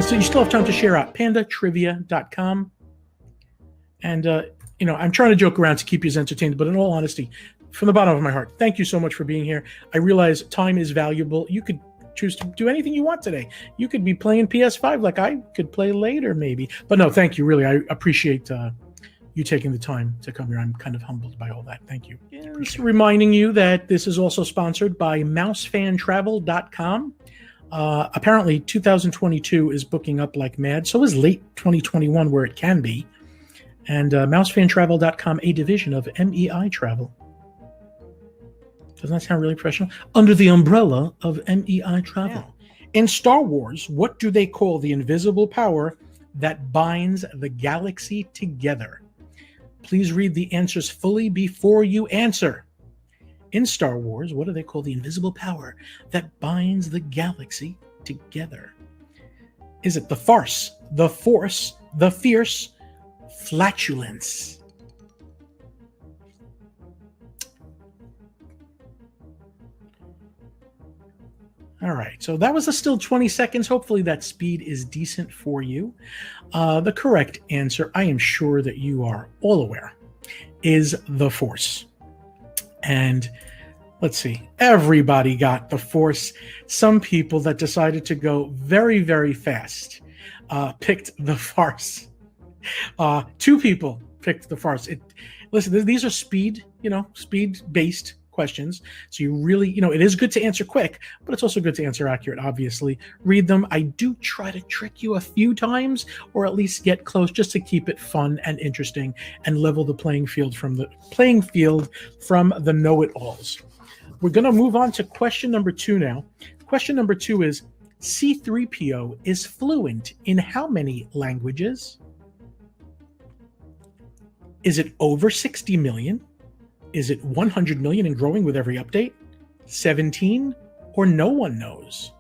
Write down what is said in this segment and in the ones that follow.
So you still have time to share out pandatrivia.com. And, I'm trying to joke around to keep you as entertained, but in all honesty, from the bottom of my heart, thank you so much for being here. I realize time is valuable. You could choose to do anything you want today. You could be playing PS5 like I could play later, maybe. But no, thank you. Really, I appreciate you taking the time to come here. I'm kind of humbled by all that. Thank you. Just reminding you that this is also sponsored by mousefantravel.com. Apparently, 2022 is booking up like mad. So is late 2021, where it can be. And mousefantravel.com, a division of MEI Travel. Doesn't that sound really professional? Under the umbrella of MEI Travel. Yeah. In Star Wars, what do they call the invisible power that binds the galaxy together? Please read the answers fully before you answer. In Star Wars, what do they call the invisible power that binds the galaxy together? Is it the farce, the force, the fierce, flatulence? All right, so that was still 20 seconds. Hopefully that speed is decent for you. The correct answer, I am sure that you are all aware, is the Force. And let's see, everybody got the Force. Some people that decided to go very, very fast picked the farce. 2 people picked the farce. Listen, these are speed-based questions. So you really, it is good to answer quick, but it's also good to answer accurate, obviously. Read them. I do try to trick you a few times, or at least get close, just to keep it fun and interesting and level the playing field from the know-it-alls. We're going to move on to question number 2 now. Question number 2 is, C-3PO is fluent in how many languages? Is it over 60 million? Is it 100 million and growing with every update? 17? Or no one knows?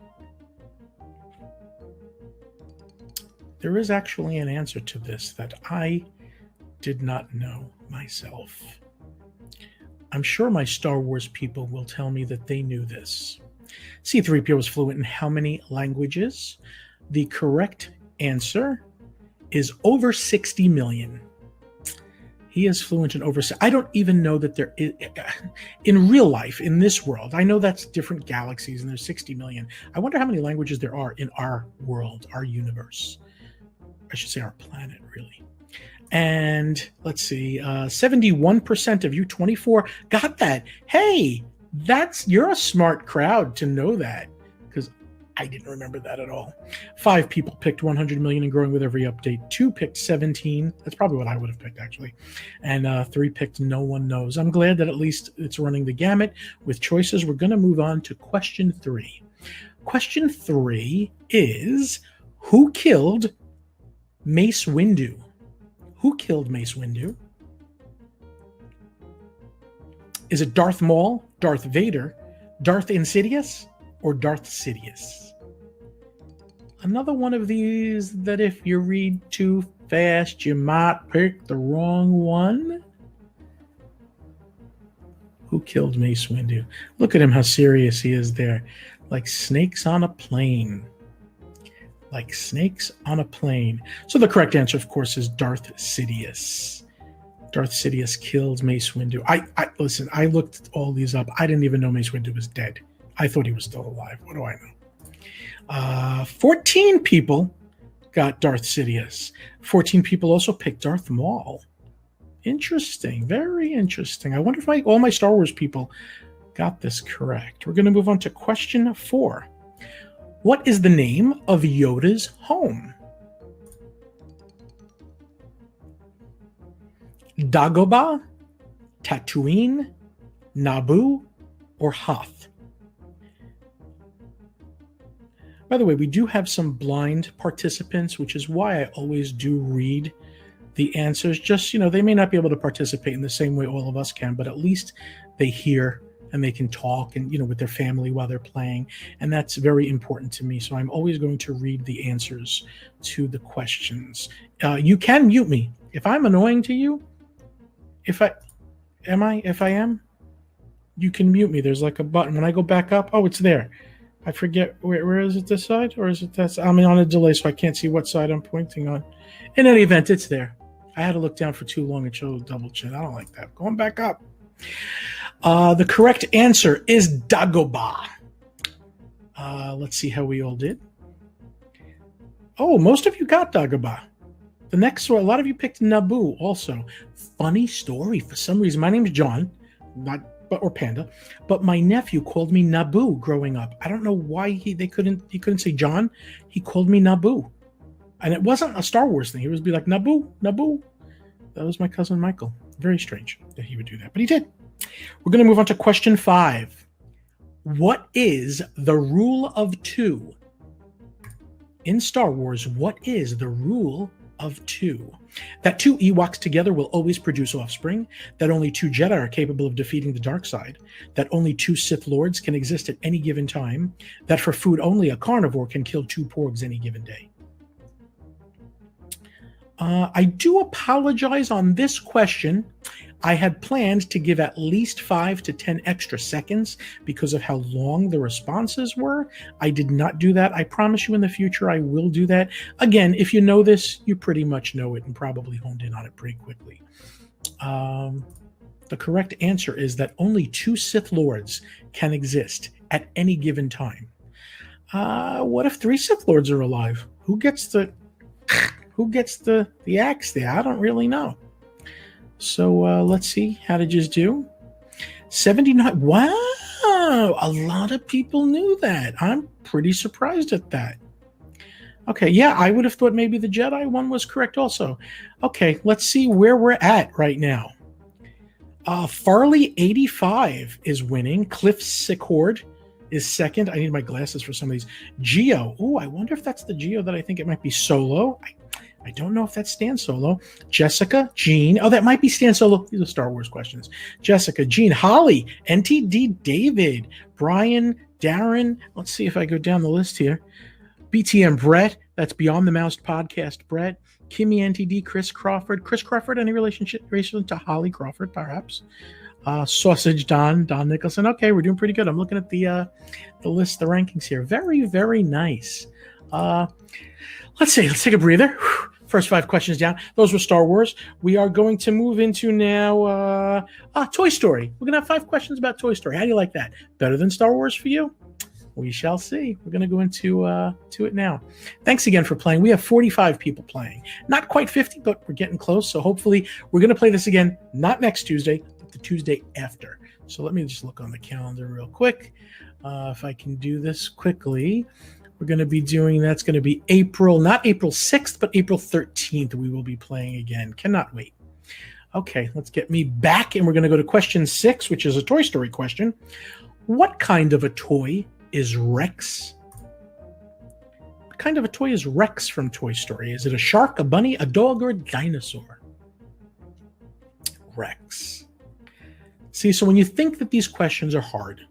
There is actually an answer to this that I did not know myself. I'm sure my Star Wars people will tell me that they knew this. C-3PO is fluent in how many languages? The correct answer is over 60 million. He is fluent in over. I don't even know that there is, in real life, in this world, I know that's different galaxies and there's 60 million. I wonder how many languages there are in our world, our universe. I should say our planet, really. And let's see, 71% of you, 24, got that. Hey, you're a smart crowd to know that, because I didn't remember that at all. 5 people picked 100 million and growing with every update. 2 picked 17. That's probably what I would have picked, actually. And 3 picked no one knows. I'm glad that at least it's running the gamut with choices. We're going to move on to question 3. Question 3 is, who killed Mace Windu? Who killed Mace Windu? Is it Darth Maul, Darth Vader, Darth Insidious, or Darth Sidious? Another one of these that if you read too fast, you might pick the wrong one. Who killed Mace Windu? Look at him, how serious he is there. Like snakes on a plane. Like snakes on a plane. So the correct answer, of course, is Darth Sidious. Darth Sidious killed Mace Windu. Listen, I looked all these up. I didn't even know Mace Windu was dead. I thought he was still alive. What do I know? 14 people got Darth Sidious. 14 people also picked Darth Maul. Interesting. Very interesting. I wonder if all my Star Wars people got this correct. We're going to move on to question 4. What is the name of Yoda's home? Dagobah, Tatooine, Naboo, or Hoth? By the way, we do have some blind participants, which is why I always do read the answers. Just, they may not be able to participate in the same way all of us can, but at least they hear and they can talk and, with their family while they're playing. And that's very important to me. So I'm always going to read the answers to the questions. You can mute me. If I'm annoying to you, Am I? If I am, you can mute me. There's like a button. When I go back up, oh, it's there. I forget. Where is it, this side? Or is it that side? I'm on a delay, so I can't see what side I'm pointing on. In any event, it's there. I had to look down for too long and show double chin. I don't like that. Going back up. The correct answer is Dagobah. Let's see how we all did. Oh, most of you got Dagobah. The next one, a lot of you picked Naboo also. Funny story. For some reason, my name's John, or Panda, but my nephew called me Naboo growing up. I don't know why he couldn't say John. He called me Naboo. And it wasn't a Star Wars thing. He would be like, Naboo, Naboo. That was my cousin Michael. Very strange that he would do that, but he did. We're going to move on to question 5. What is the rule of 2? In Star Wars, what is the rule of 2? That 2 Ewoks together will always produce offspring, that only 2 Jedi are capable of defeating the dark side, that only 2 Sith Lords can exist at any given time, that for food only a carnivore can kill 2 porgs any given day. I do apologize on this question. I had planned to give at least 5 to 10 extra seconds because of how long the responses were. I did not do that. I promise you in the future I will do that. Again, if you know this, you pretty much know it and probably honed in on it pretty quickly. The correct answer is that only 2 Sith Lords can exist at any given time. What if 3 Sith Lords are alive? Who gets the axe there? I don't really know. So let's see. How did you do? 79. Wow. A lot of people knew that. I'm pretty surprised at that. Okay. Yeah, I would have thought maybe the Jedi one was correct also. Okay. Let's see where we're at right now. Farley 85 is winning. Cliff Sickord is second. I need my glasses for some of these. Geo. Oh, I wonder if that's the Geo that I think it might be Solo. I don't know if that's Stan Solo. Jessica, Jean. Oh, that might be Stan Solo. These are Star Wars questions. Jessica, Jean, Holly, NTD, David, Brian, Darren. Let's see if I go down the list here. BTM, Brett. That's Beyond the Mouse podcast, Brett. Kimmy, NTD, Chris Crawford. Chris Crawford, any relation to Holly Crawford, perhaps? Sausage, Don Nicholson. Okay, we're doing pretty good. I'm looking at the list, the rankings here. Very, very nice. Let's take a breather. First 5 questions down. Those were Star Wars. We are going to move into now Toy Story. We're going to have 5 questions about Toy Story. How do you like that? Better than Star Wars for you? We shall see. We're going to go into to it now. Thanks again for playing. We have 45 people playing. Not quite 50, but we're getting close. So hopefully we're going to play this again, not next Tuesday, but the Tuesday after. So let me just look on the calendar real quick. If I can do this quickly. We're going to be doing, that's going to be not April 6th, but April 13th. We will be playing again. Cannot wait. Okay, let's get me back. And we're going to go to question 6, which is a Toy Story question. What kind of a toy is Rex? What kind of a toy is Rex from Toy Story? Is it a shark, a bunny, a dog, or a dinosaur? Rex. See, so when you think that these questions are hard,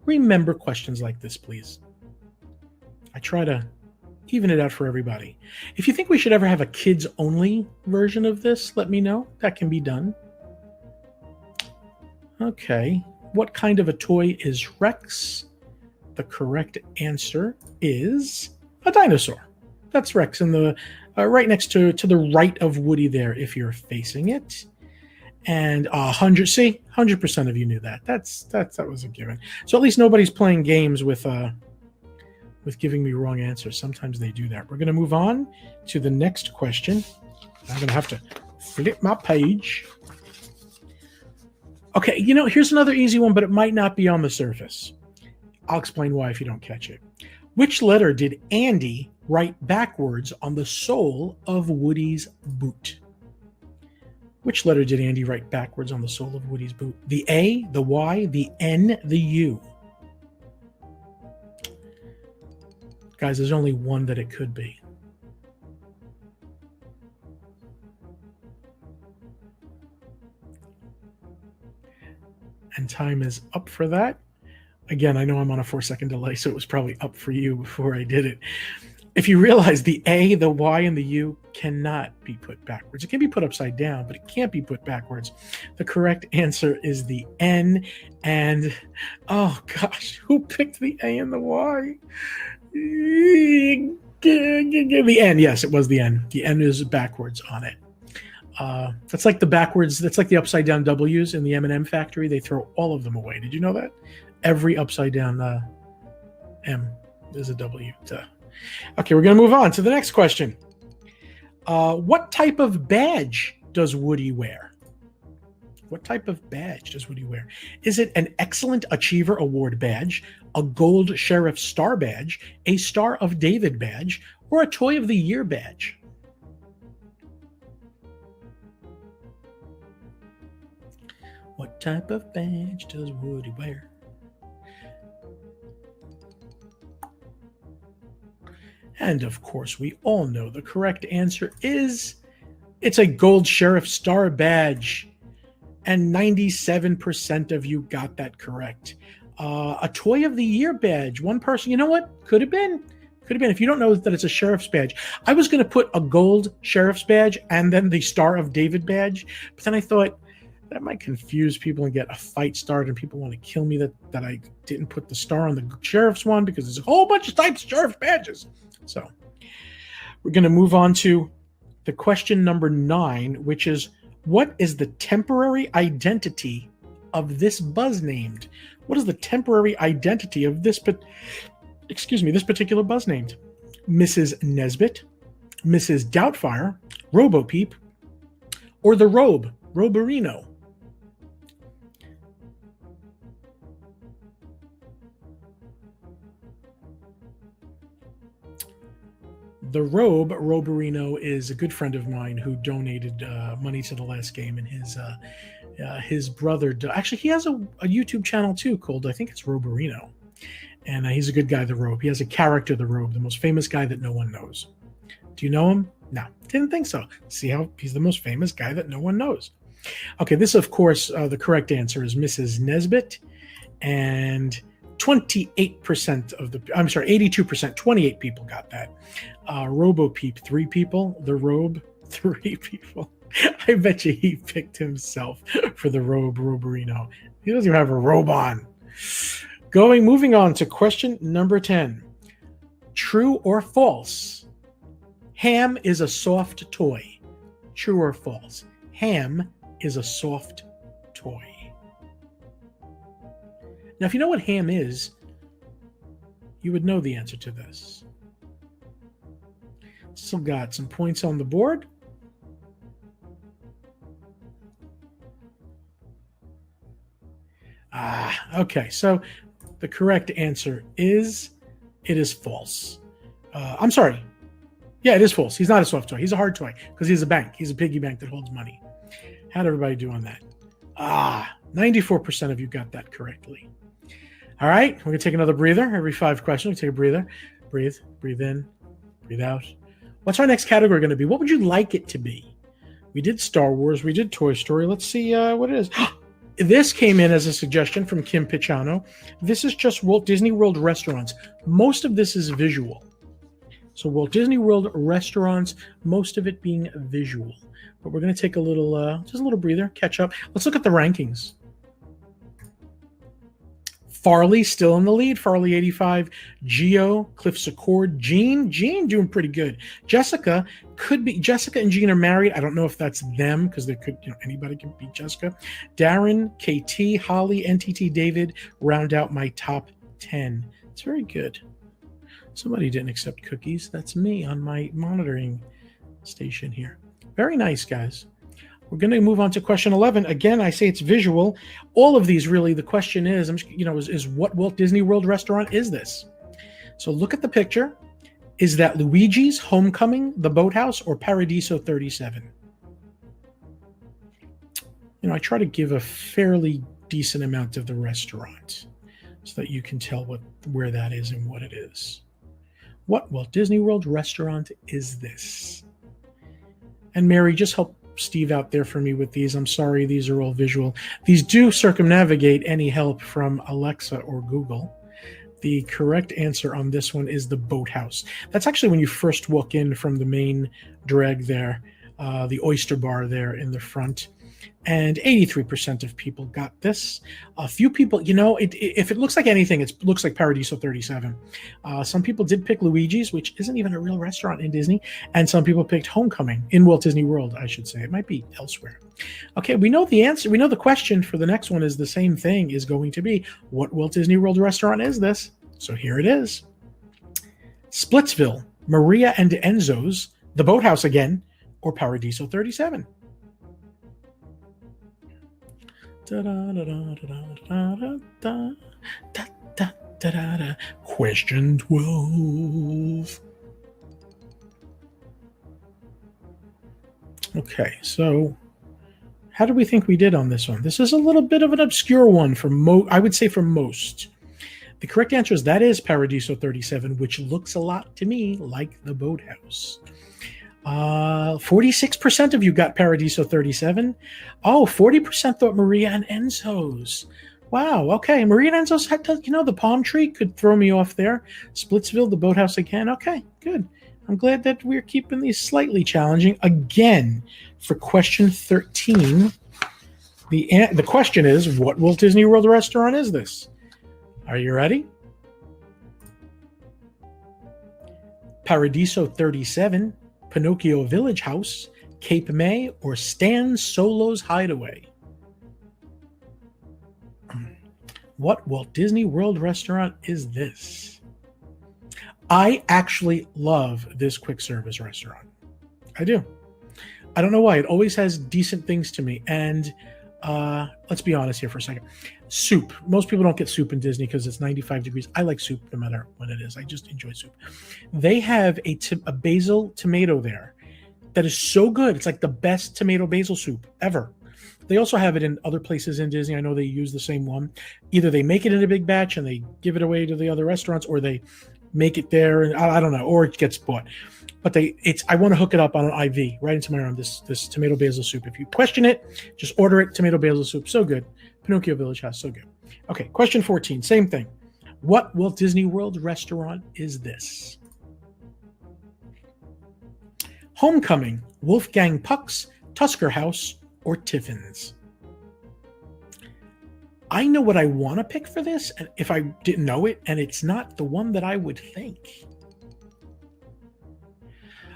remember questions like this, please. I try to even it out for everybody. If you think we should ever have a kids-only version of this, let me know. That can be done. Okay. What kind of a toy is Rex? The correct answer is a dinosaur. That's Rex in the right next to the right of Woody there if you're facing it. And 100% of you knew that. That was a given. So at least nobody's playing games with giving me wrong answers. Sometimes they do that. We're going to move on to the next question. I'm going to have to flip my page. Okay, here's another easy one, but it might not be on the surface. I'll explain why if you don't catch it. Which letter did Andy write backwards on the sole of Woody's boot? Which letter did Andy write backwards on the sole of Woody's boot? The A, the Y, the N, the U. Guys, there's only one that it could be. And time is up for that. Again, I know I'm on a 4-second delay, so it was probably up for you before I did it. If you realize the A, the Y, and the U cannot be put backwards. It can be put upside down, but it can't be put backwards. The correct answer is the N. And, oh gosh, who picked the A and the Y? The N, yes, it was the N. The N is backwards on it. That's like the backwards, that's like the upside down W's in the M&M factory. They throw all of them away. Did you know that? Every upside down M is a W. Okay, we're going to move on to the next question. What type of badge does Woody wear? What type of badge does Woody wear? Is it an Excellent Achiever Award badge, a Gold Sheriff Star badge, a Star of David badge, or a Toy of the Year badge? What type of badge does Woody wear? And of course, we all know the correct answer is it's a Gold Sheriff Star badge. And 97% of you got that correct. A Toy of the Year badge. One person, you know what? Could have been. If you don't know that it's a sheriff's badge. I was going to put a gold sheriff's badge and then the Star of David badge. But then I thought that might confuse people and get a fight started and people want to kill me that I didn't put the star on the sheriff's one because there's a whole bunch of types of sheriff's badges. So we're going to move on to the question number 9, which is, what is the temporary identity of this buzz named? What is the temporary identity of this particular buzz named? Mrs. Nesbit, Mrs. Doubtfire, Robo-Peep, or the Roberino? The Roberino is a good friend of mine who donated money to the last game, and his brother, actually he has a YouTube channel too called, I think it's Roberino, and he's a good guy, the Robe. He has a character, the Robe, the most famous guy that no one knows. Do you know him? No, didn't think so. See how he's the most famous guy that no one knows. Okay, this of course, the correct answer is Mrs. Nesbit, and 28% of 82%, 28 people got that. Robo-Peep, 3 people. The Robe, 3 people. I bet you he picked himself for the Roberino. He doesn't even have a robe on. Moving on to question number 10. True or false? Ham is a soft toy. True or false? Ham is a soft toy. Now, if you know what ham is, you would know the answer to this. Still got some points on the board. Okay, so the correct answer is it is false. I'm sorry. Yeah, it is false. He's not a soft toy. He's a hard toy because he's a bank. He's a piggy bank that holds money. How'd everybody do on that? 94% of you got that correctly. All right, we're going to take another breather. Every 5 questions, we take a breather. Breathe in, breathe out. What's our next category going to be? What would you like it to be? We did Star Wars. We did Toy Story. Let's see what it is. This came in as a suggestion from Kim Pichano. This is just Walt Disney World restaurants. Most of this is visual. So Walt Disney World restaurants, most of it being visual. But we're going to take a little, just a little breather, catch up. Let's look at the rankings. Farley still in the lead. Farley 85, Geo, Cliff's Accord, Jean doing pretty good. Jessica and Jean are married. I don't know if that's them because they could, anybody can beat Jessica. Darren, KT, Holly, NTT, David round out my top 10. It's very good. Somebody didn't accept cookies. That's me on my monitoring station here. Very nice, guys. We're going to move on to question 11. Again, I say it's visual. All of these, really, the question is, is what Walt Disney World restaurant is this? So look at the picture. Is that Luigi's, Homecoming, The Boathouse, or Paradiso 37? I try to give a fairly decent amount of the restaurant so that you can tell where that is and what it is. What Walt Disney World restaurant is this? And Mary, just help Steve out there for me with these. I'm sorry, these are all visual. These do circumnavigate any help from Alexa or Google. The correct answer on this one is the boathouse. That's actually when you first walk in from the main drag there, the oyster bar there in the front. And 83% of people got this. A few people, if it looks like anything, it looks like Paradiso 37. Some people did pick Luigi's, which isn't even a real restaurant in Disney. And some people picked Homecoming in Walt Disney World, I should say. It might be elsewhere. Okay, we know the answer. We know the question for the next one is the same thing, is going to be, what Walt Disney World restaurant is this? So here it is. Splitsville, Maria and Enzo's, the Boathouse again, or Paradiso 37. Question 12. Okay, so how do we think we did on this one? This is a little bit of an obscure one for I would say for most. The correct answer is that is Paradiso 37, which looks a lot to me like the Boathouse. 46% of you got Paradiso 37. Oh, 40% thought Maria and Enzo's. Wow, okay. Maria and Enzo's, the palm tree could throw me off there. Splitsville, the Boathouse again. Okay, good. I'm glad that we're keeping these slightly challenging. Again, for question 13, the question is, what Walt Disney World restaurant is this? Are you ready? Paradiso 37, Pinocchio Village House, Cape May, or Stan Solo's Hideaway? What Walt Disney World restaurant is this? I actually love this quick service restaurant. I do. I don't know why. It always has decent things to me. And let's be honest here for a second. Soup. Most people don't get soup in Disney because it's 95 degrees. I like soup no matter what it is. I just enjoy soup. They have a basil tomato there that is so good. It's like the best tomato basil soup ever. They also have it in other places in Disney. I know they use the same one. Either they make it in a big batch and they give it away to the other restaurants, or they make it there, and I don't know, or it gets bought. But I want to hook it up on an IV right into my arm, this tomato basil soup. If you question it, just order it, tomato basil soup. So good. Pinocchio Village House, so good. Okay, question 14, same thing. What Walt Disney World restaurant is this? Homecoming, Wolfgang Puck's, Tusker House, or Tiffin's? I know what I want to pick for this, and if I didn't know it, and it's not the one that I would think.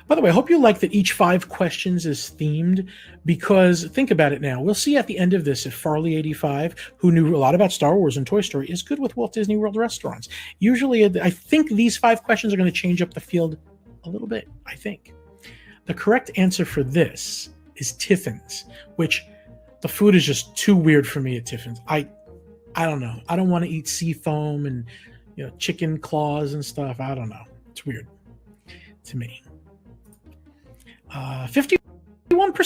By the way, I hope you like that each 5 questions is themed, because think about it now. We'll see at the end of this if Farley85, who knew a lot about Star Wars and Toy Story, is good with Walt Disney World restaurants. Usually, I think these 5 questions are going to change up the field a little bit, I think. The correct answer for this is Tiffin's, which the food is just too weird for me at Tiffin's. I don't know. I don't want to eat sea foam and chicken claws and stuff. I don't know. It's weird to me. 51%.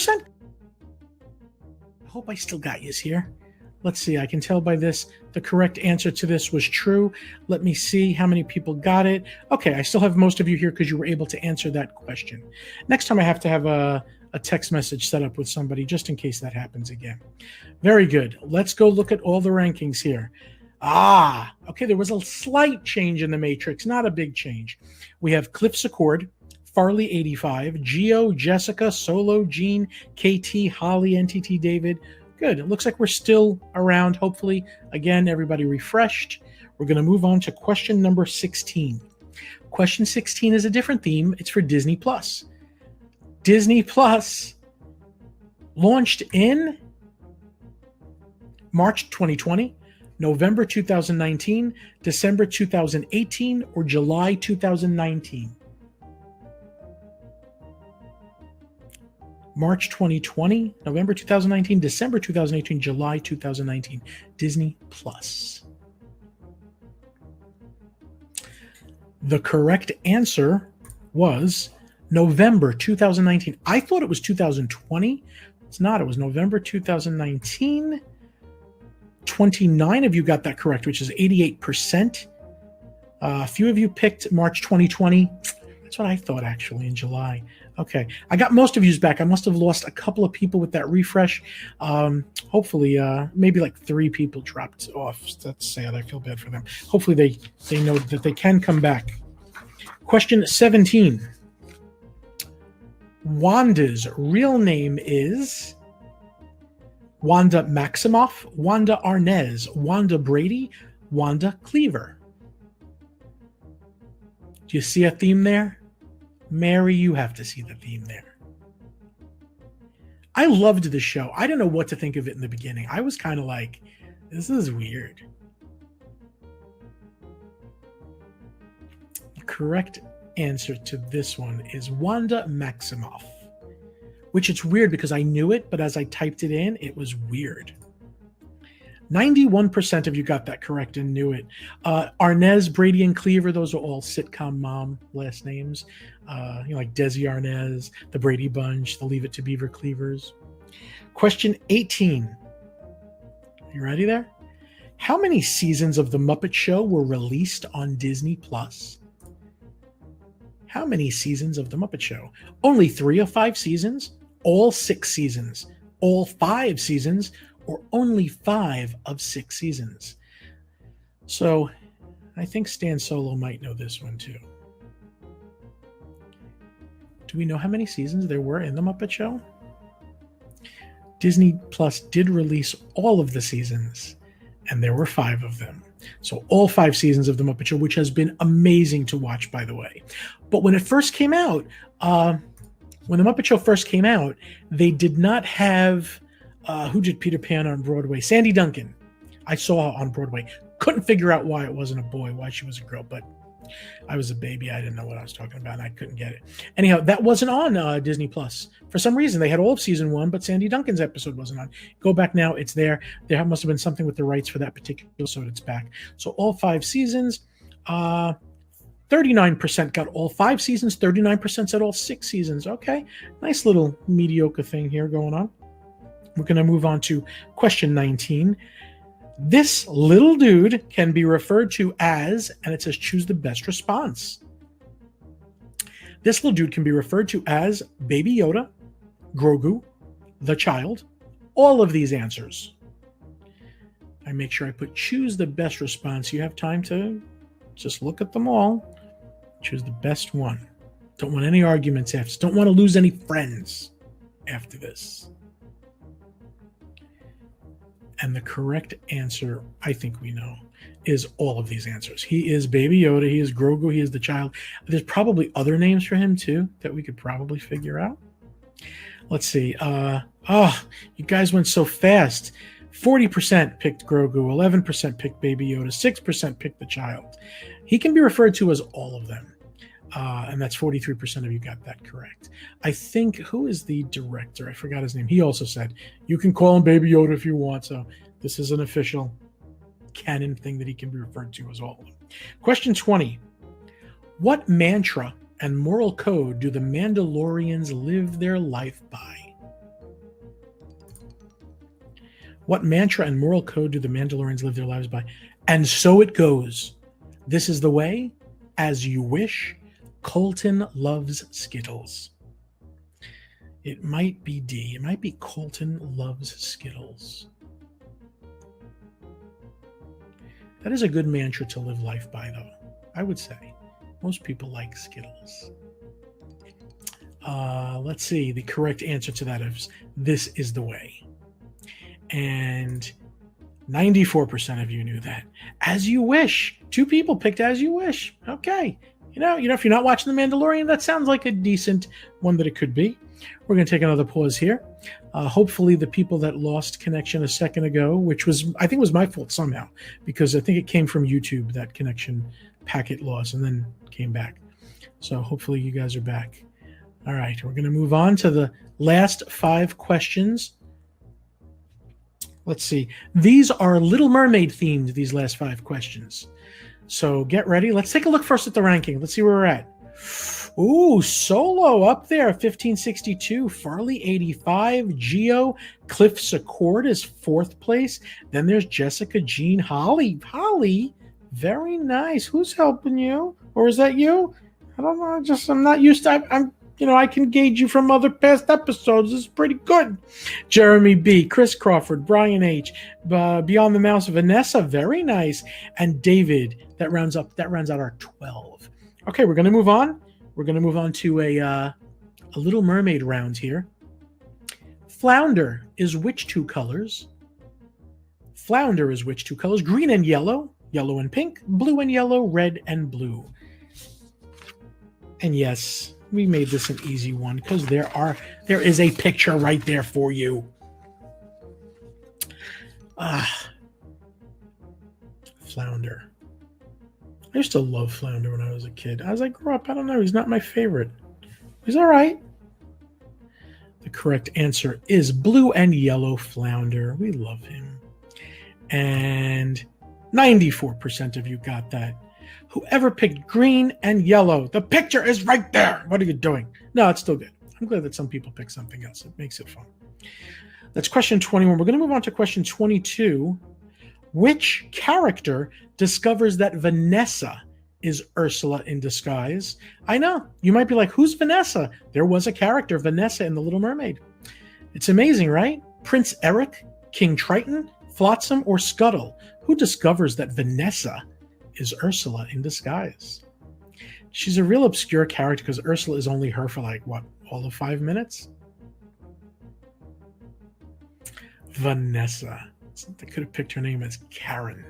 I hope I still got yous here. Let's see. I can tell by this the correct answer to this was true. Let me see how many people got it. Okay, I still have most of you here because you were able to answer that question. Next time I have to have a text message set up with somebody just in case that happens again. Very good. Let's go look at all the rankings here. Okay, there was a slight change in the matrix, not a big change. We have Cliff's Accord, Farley85, Geo, Jessica, Solo, Jean, KT, Holly, NTT, David. Good. It looks like we're still around. Hopefully, again, everybody refreshed. We're going to move on to question number 16. Question 16 is a different theme. It's for Disney Plus. Disney Plus launched in March 2020, November 2019, December 2018, or July 2019. March 2020, November 2019, December 2018, July 2019. Disney Plus. The correct answer was November 2019. I thought it was 2020. It's not. It was November 2019. 29 of you got that correct, which is 88%. A few of you picked March 2020. That's what I thought, actually, in July. Okay. I got most of yous back. I must have lost a couple of people with that refresh. Hopefully, maybe like 3 people dropped off. That's sad. I feel bad for them. Hopefully they know that they can come back. Question 17. Wanda's real name is Wanda Maximoff, Wanda Arnez, Wanda Brady, Wanda Cleaver. Do you see a theme there? Mary, you have to see the theme there. I loved the show. I didn't know what to think of it in the beginning. I was kind of like, this is weird. The correct answer to this one is Wanda Maximoff, which it's weird because I knew it, but as I typed it in, it was weird. 91% of you got that correct and knew it. Arnez, Brady, and Cleaver, those are all sitcom mom last names. Like Desi Arnaz, the Brady Bunch, the Leave It to Beaver Cleavers. Question 18. You ready there? How many seasons of The Muppet Show were released on Disney Plus? How many seasons of The Muppet Show? Only 3 of 5 seasons? All 6 seasons? All 5 seasons? Or only 5 of 6 seasons? So I think Stan Solo might know this one too. Do we know how many seasons there were in The Muppet Show? Disney Plus did release all of the seasons, and there were 5 of them. So all 5 seasons of The Muppet Show, which has been amazing to watch, by the way. But when it first came out, when The Muppet Show first came out, they did not have... who did Peter Pan on Broadway? Sandy Duncan. I saw her on Broadway. Couldn't figure out why it wasn't a boy, why she was a girl, but I was a baby. I didn't know what I was talking about, and I couldn't get it. Anyhow, that wasn't on Disney Plus. For some reason, they had all of season 1, but Sandy Duncan's episode wasn't on. Go back now. It's there. There must have been something with the rights for that particular episode. It's back. So all 5 seasons. 39% got all 5 seasons. 39% said all 6 seasons. Okay. Nice little mediocre thing here going on. We're going to move on to question 19. This little dude can be referred to as, and it says choose the best response. This little dude can be referred to as Baby Yoda, Grogu, the child, all of these answers. I make sure I put choose the best response. You have time to just look at them all. Choose the best one. Don't want any arguments after. Don't want to lose any friends after this. And the correct answer, I think we know, is all of these answers. He is Baby Yoda. He is Grogu. He is the child. There's probably other names for him, too, that we could probably figure out. Let's see. You guys went so fast. 40% picked Grogu. 11% picked Baby Yoda. 6% picked the child. He can be referred to as all of them. And that's 43% of you got that correct. I think, who is the director? I forgot his name. He also said, you can call him Baby Yoda if you want. So this is an official canon thing that he can be referred to as all of them. Question 20. What mantra and moral code do the Mandalorians live their life by? What mantra and moral code do the Mandalorians live their lives by? And so it goes. This is the way, as you wish. Colton loves Skittles. It might be D. It might be Colton loves Skittles. That is a good mantra to live life by, though. I would say. Most people like Skittles. Let's see. The correct answer to that is this is the way. And 94% of you knew that. As you wish. 2 people picked as you wish. Okay. You know, if you're not watching The Mandalorian, that sounds like a decent one that it could be. We're going to take another pause here. Hopefully the people that lost connection a second ago, which was, I think was my fault somehow, because I think it came from YouTube, that connection packet loss, and then came back. So hopefully you guys are back. All right, we're going to move on to the last 5 questions. Let's see. These are Little Mermaid themed, these last 5 questions. So get ready. Let's take a look first at the ranking. Let's see where we're at. Ooh, Solo up there, 1562. Farley, 85. Geo, Cliff Secord is 4th place. Then there's Jessica Jean Holly. Holly, very nice. Who's helping you? Or is that you? don't know. I'm not used to. I'm I can gauge you from other past episodes. This is pretty good. Jeremy B, Chris Crawford, Brian H, Beyond the Mouse, Vanessa, very nice, and David. That rounds out our 12. Okay, we're gonna move on. We're gonna move on to a Little Mermaid round here. Flounder is which two colors? Flounder is which two colors? Green and yellow, yellow and pink, blue and yellow, red and blue. And yes, we made this an easy one because there is a picture right there for you. Flounder. I used to love Flounder when I was a kid. As I grew up, I don't know, he's not my favorite. He's all right. The correct answer is blue and yellow Flounder. We love him. And 94% of you got that. Whoever picked green and yellow, the picture is right there. What are you doing? No, it's still good. I'm glad that some people pick something else. It makes it fun. That's question 21. We're going to move on to question 22. Which character discovers that Vanessa is Ursula in disguise? I know. You might be like, who's Vanessa? There was a character, Vanessa, in The Little Mermaid. It's amazing, right? Prince Eric, King Triton, Flotsam, or Scuttle? Who discovers that Vanessa is Ursula in disguise? She's a real obscure character because Ursula is only her for all of 5 minutes? Vanessa. They could have picked her name as Karen.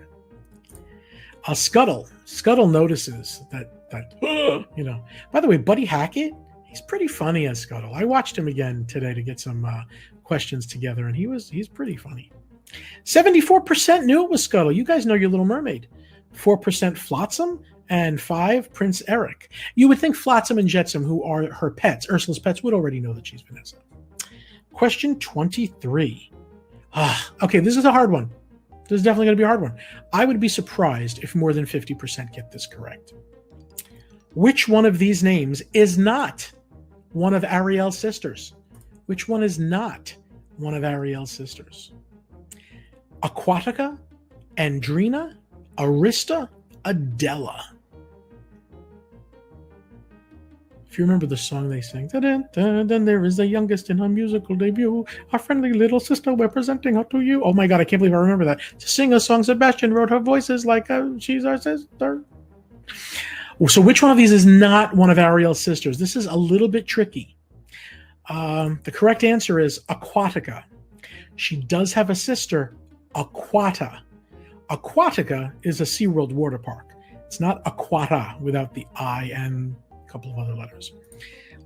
Scuttle. Scuttle notices that By the way, Buddy Hackett, he's pretty funny as Scuttle. I watched him again today to get some questions together, and he's pretty funny. 74% knew it was Scuttle. You guys know your Little Mermaid. 4% Flotsam, and 5% Prince Eric. You would think Flotsam and Jetsam, who are her pets, Ursula's pets, would already know that she's Vanessa. Question 23. Okay, this is a hard one. This is definitely going to be a hard one. I would be surprised if more than 50% get this correct. Which one of these names is not one of Ariel's sisters? Which one is not one of Ariel's sisters? Aquatica, Andrina, Arista, Adela. If you remember the song they sang, then there is the youngest in her musical debut, our friendly little sister, we're presenting her to you. Oh my God, I can't believe I remember that. To sing a song, Sebastian wrote her voices like she's our sister. So which one of these is not one of Ariel's sisters? This is a little bit tricky. The correct answer is Aquatica. She does have a sister, Aquata. Aquatica is a SeaWorld water park. It's not Aquata without the I and a couple of other letters.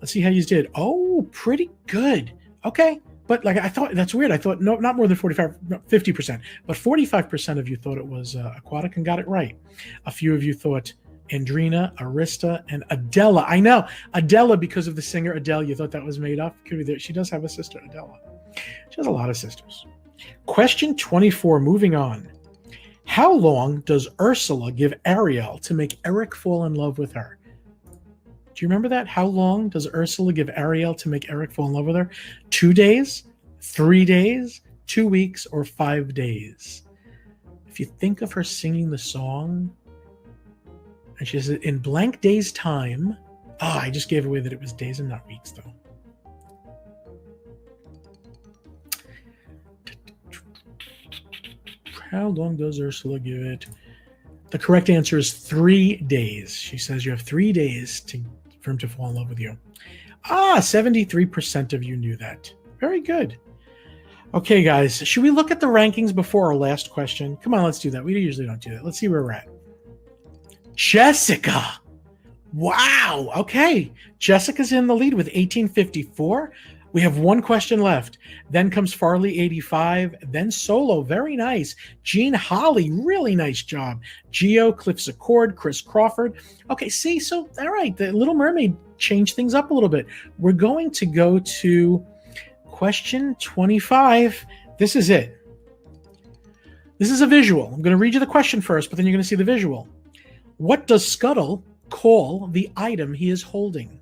Let's see how you did. Oh, pretty good. Okay. But I thought, that's weird. I thought, no, not more than 50%, but 45% of you thought it was Aquatic and got it right. A few of you thought Andrina, Arista, and Adela. I know. Adela, because of the singer Adele, you thought that was made up. Could be there. She does have a sister, Adela. She has a lot of sisters. Question 24, moving on. How long does Ursula give Ariel to make Eric fall in love with her? Do you remember that? How long does Ursula give Ariel to make Eric fall in love with her? 2 days, 3 days, 2 weeks, or 5 days? If you think of her singing the song, and she says, in blank days' time. I just gave away that it was days and not weeks, though. How long does Ursula give it? The correct answer is 3 days. She says you have 3 days for him to fall in love with you. 73% of you knew that. Very good. Okay, guys, should we look at the rankings before our last question? Come on, let's do that. We usually don't do that. Let's see where we're at. Jessica. Wow. Okay. Jessica's in the lead with 1854. We have one question left. Then comes Farley, 85. Then Solo, very nice. Jean Holly, really nice job. Geo, Cliff Accord, Chris Crawford. Okay, see, so, all right, the Little Mermaid changed things up a little bit. We're going to go to question 25. This is it. This is a visual. I'm going to read you the question first, but then you're going to see the visual. What does Scuttle call the item he is holding?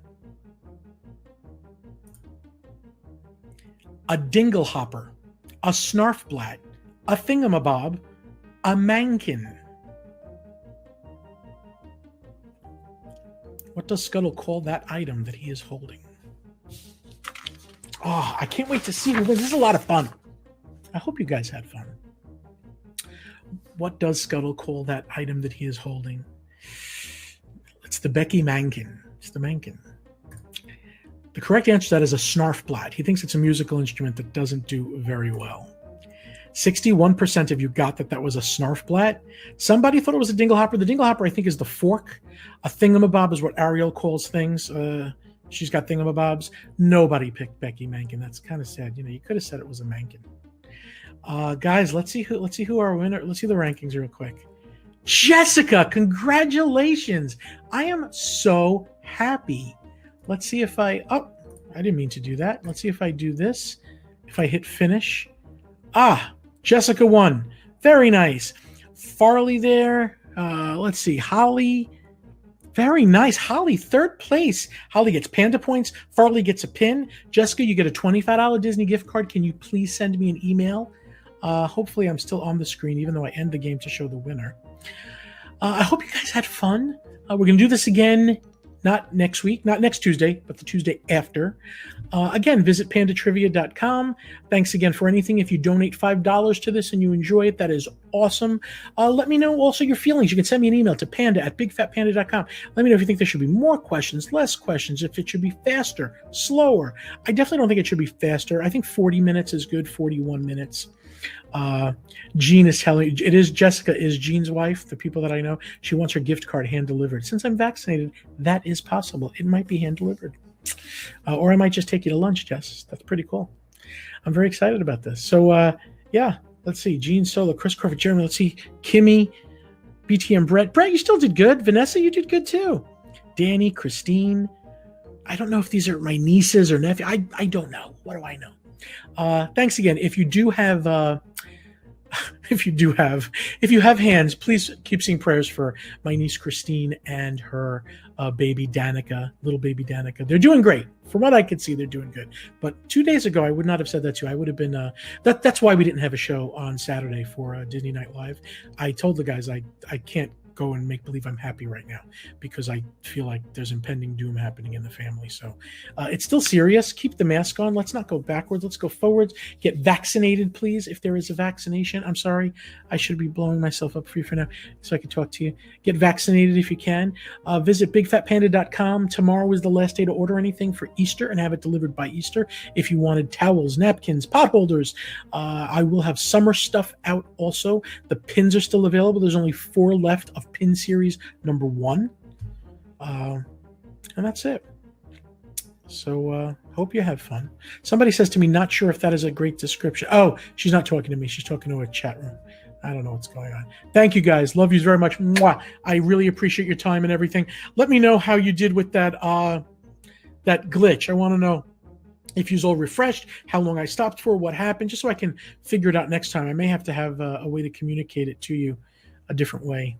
A dinglehopper, a snarfblat, a thingamabob, a mankin. What does Scuttle call that item that he is holding? Oh, I can't wait to see who wins. This is a lot of fun. I hope you guys had fun. What does Scuttle call that item that he is holding? It's the Becky Mankin. It's the Mankin. The correct answer to that is a snarfblatt. He thinks it's a musical instrument that doesn't do very well. 61% of you got that was a snarfblatt. Somebody thought it was a dinglehopper. The dinglehopper, I think, is the fork. A thingamabob is what Ariel calls things. She's got thingamabobs. Nobody picked Becky Mankin. That's kind of sad. You could have said it was a Mankin. Guys, let's see who our winner. Let's see the rankings real quick. Jessica, congratulations! I am so happy. Let's see if I didn't mean to do that. Let's see if I do this. If I hit finish. Jessica won. Very nice. Farley there. Let's see. Holly. Very nice. Holly, third place. Holly gets Panda points. Farley gets a pin. Jessica, you get a $25 Disney gift card. Can you please send me an email? Hopefully I'm still on the screen, even though I end the game to show the winner. I hope you guys had fun. We're going to do this again, not next week, not next Tuesday, but the Tuesday after. Again, visit pandatrivia.com. Thanks again for anything. If you donate $5 to this and you enjoy it, that is awesome. Let me know also your feelings. You can send me an email to panda@bigfatpanda.com. Let me know if you think there should be more questions, less questions, if it should be faster, slower. I definitely don't think it should be faster. I think 40 minutes is good, 41 minutes. Jean is telling it is Jessica is Jean's wife. The people that I know, she wants her gift card hand delivered. Since I'm vaccinated, that is possible. It might be hand delivered, or I might just take you to lunch, Jess. That's pretty cool. I'm very excited about this. So yeah, let's see. Jean Solo, Chris Crawford, Jeremy. Let's see. Kimmy, BTM, Brett, you still did good. Vanessa, you did good too. Danny, Christine. I don't know if these are my nieces or nephew. I don't know. What do I know? Thanks again. If you do have if you have hands, please keep saying prayers for my niece Christine and her baby Danica, little baby Danica. They're doing great. From what I could see, they're doing good. But 2 days ago, I would not have said that to you. I would have been that's why we didn't have a show on Saturday for Disney Night Live. I told the guys I can't go and make believe I'm happy right now because I feel like there's impending doom happening in the family. So it's still serious. Keep the mask on. Let's not go backwards. Let's go forwards. Get vaccinated, please. If there is a vaccination, I'm sorry. I should be blowing myself up for you for now so I can talk to you. Get vaccinated if you can. Visit bigfatpanda.com. Tomorrow is the last day to order anything for Easter and have it delivered by Easter. If you wanted towels, napkins, pot holders, I will have summer stuff out also. The pins are still available. There's only 4 left of pin series number 1, and that's it. So hope you have fun. Somebody says to me, not sure if that is a great description. Oh, she's not talking to me, she's talking to a chat room. I don't know what's going on. Thank you guys, love you very much. Mwah. I really appreciate your time and everything. Let me know how you did with that that glitch. I want to know if you're all refreshed, how long I stopped for, what happened, just so I can figure it out next time. I may have to have a way to communicate it to you a different way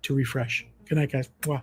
to refresh. Good night, guys. Wow.